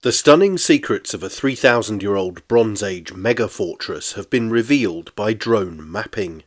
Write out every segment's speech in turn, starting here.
The stunning secrets of a 3,000-year-old Bronze Age mega-fortress have been revealed by drone mapping.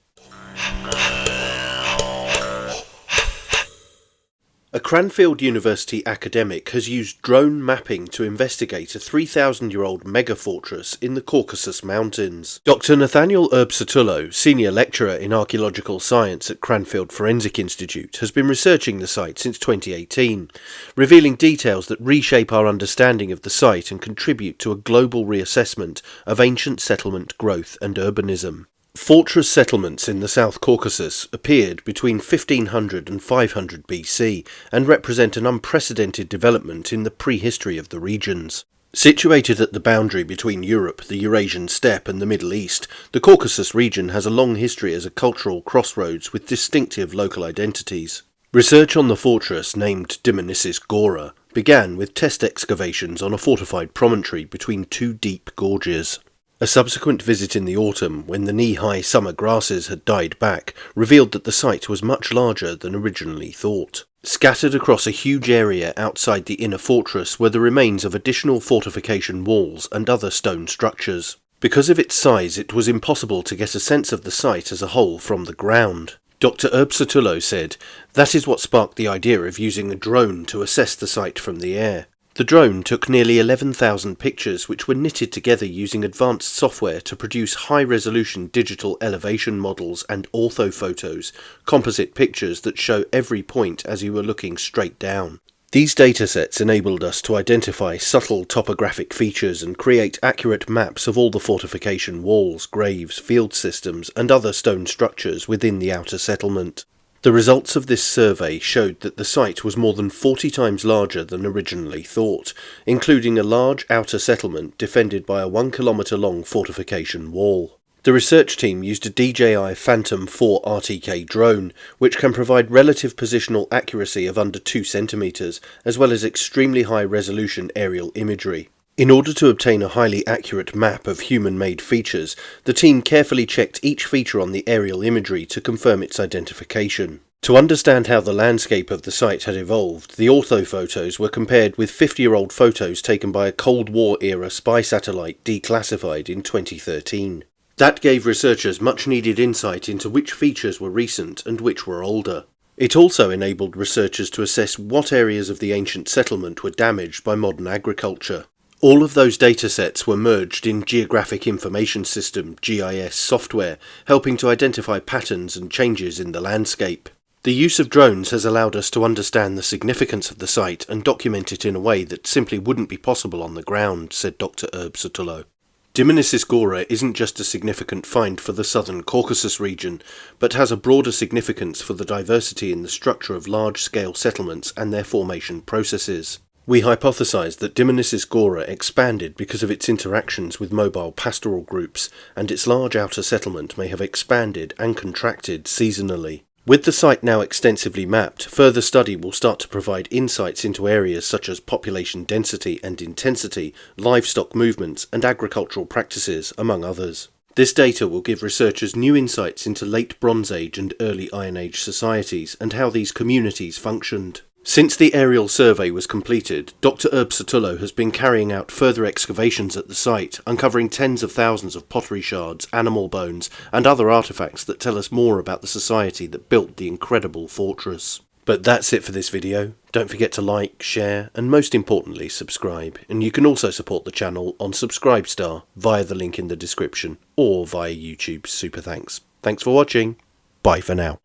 A Cranfield University academic has used drone mapping to investigate a 3,000-year-old mega-fortress in the Caucasus Mountains. Dr. Nathaniel Erbsatullo, senior lecturer in archaeological science at Cranfield Forensic Institute, has been researching the site since 2018, revealing details that reshape our understanding of the site and contribute to a global reassessment of ancient settlement growth and urbanism. Fortress settlements in the South Caucasus appeared between 1500 and 500 BC and represent an unprecedented development in the prehistory of the regions. Situated at the boundary between Europe, the Eurasian steppe and the Middle East, the Caucasus region has a long history as a cultural crossroads with distinctive local identities. Research on the fortress, named Diminissis Gora, began with test excavations on a fortified promontory between two deep gorges. A subsequent visit in the autumn, when the knee-high summer grasses had died back, revealed that the site was much larger than originally thought. Scattered across a huge area outside the inner fortress were the remains of additional fortification walls and other stone structures. Because of its size, it was impossible to get a sense of the site as a whole from the ground. Dr. Erbsatullo said, "That is what sparked the idea of using a drone to assess the site from the air." The drone took nearly 11,000 pictures which were knitted together using advanced software to produce high-resolution digital elevation models and orthophotos, composite pictures that show every point as you were looking straight down. These datasets enabled us to identify subtle topographic features and create accurate maps of all the fortification walls, graves, field systems and other stone structures within the outer settlement. The results of this survey showed that the site was more than 40 times larger than originally thought, including a large outer settlement defended by a 1 kilometre long fortification wall. The research team used a DJI Phantom 4 RTK drone, which can provide relative positional accuracy of under 2 centimetres, as well as extremely high resolution aerial imagery. In order to obtain a highly accurate map of human-made features, the team carefully checked each feature on the aerial imagery to confirm its identification. To understand how the landscape of the site had evolved, the orthophotos were compared with 50-year-old photos taken by a Cold War-era spy satellite declassified in 2013. That gave researchers much-needed insight into which features were recent and which were older. It also enabled researchers to assess what areas of the ancient settlement were damaged by modern agriculture. All of those datasets were merged in Geographic Information System (GIS) software, helping to identify patterns and changes in the landscape. The use of drones has allowed us to understand the significance of the site and document it in a way that simply wouldn't be possible on the ground, said Dr. Erbsatullo. Diminissis Gora isn't just a significant find for the southern Caucasus region, but has a broader significance for the diversity in the structure of large-scale settlements and their formation processes. We hypothesized that Diminissis Gora expanded because of its interactions with mobile pastoral groups, and its large outer settlement may have expanded and contracted seasonally. With the site now extensively mapped, further study will start to provide insights into areas such as population density and intensity, livestock movements, and agricultural practices, among others. This data will give researchers new insights into late Bronze Age and early Iron Age societies and how these communities functioned. Since the aerial survey was completed, Dr. Erbsatullo has been carrying out further excavations at the site, uncovering tens of thousands of pottery shards, animal bones, and other artefacts that tell us more about the society that built the incredible fortress. But that's it for this video. Don't forget to like, share, and most importantly, subscribe. And you can also support the channel on Subscribestar via the link in the description, or via YouTube's Super Thanks. Thanks for watching. Bye for now.